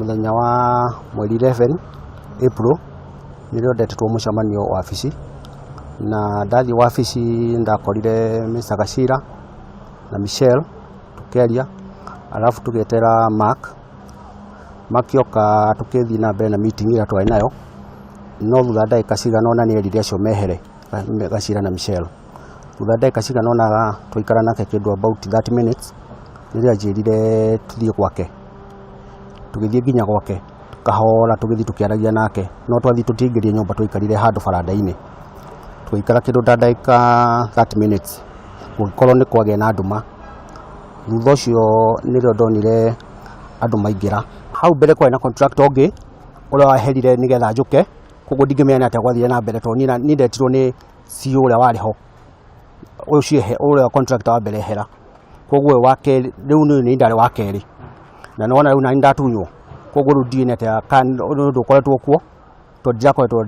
Muthenya wa mweri 11 April nĩrĩo ndetetwo mũcemanio wabici, na ndathi wabici ndakorire Mr. Gachira na Michelle tukiaria, alafu tugetera Mark yoka tukithi na mbere na meeting ĩrĩa twarĩ nayo, no thutha ndagĩka cigana ũna nĩerire acio mehere Gachira na Michelle. Thutha ndagĩka cigana ũna twaikara nake kĩndũ about 30 minutes rĩrĩa anjĩrire tuthiĩ gwake. Tugithie nginya gwake tukahora tugithi tukiaragia nake, no twathi tutingĩrie nyumba, twaikarire handũ baranda-inĩ twaikara kĩndũ ta ndagĩka 30 minutes gũgikorwo nĩ kwagĩa na nduma. Thutha ũcio nĩrĩo ndonire andũ maingĩra. Hau mbere kwarĩ na contractor ũngĩ ũrĩa waherire nĩgetha njũke, koguo ndingĩmenya atĩa gwathire na mbere, tondũ niĩ ndetirwo nĩ CEO ũrĩa warĩ ho, ũrĩa contractor wa mbere ehera, koguo wake rĩu nĩ ndarĩ wa kerĩ, na nona rĩu nani ndatunywo, koguo rĩu ndiĩ nete ũndũ ũkoretwo kuo, tondũ ndirakoretwo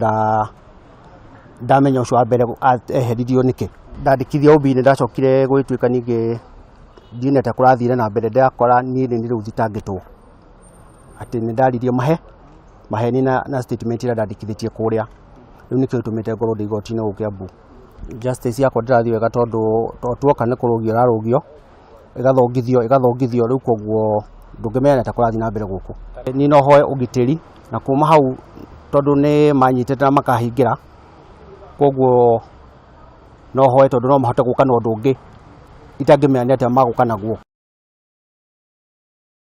ndamenya ũcio wa mbere eheririo nĩkĩ. Ndandĩkithia OB-inĩ ndacokire gwĩtuĩka ningĩ ndiĩ kũrathire na mbere, ndakora niĩ nĩ rĩu thitangĩtwo atĩ nĩ ndaririe maheni na statement ĩrĩa ndandĩkithĩtie kũrĩa. Rĩu nĩkĩo gĩtũmĩte ngorwo ndĩ igoti-inĩ gũkũ Kiambu. Justice yakwa ndĩrathiĩ wega, tondũ tuoka nĩ kũrũgio rarũgio, ĩgathongithio rĩu, koguo ndũngĩmenya atĩa kũrathiĩ na mbere gũkũ. Niĩ no hoe ũgitĩri na kuma hau, tondũ nĩ manyitĩte na makahingĩra, koguo no hoe, tondũ no mahote gũka na ũndũ ũngĩ itangĩmenya nĩ atĩa magũka naguo.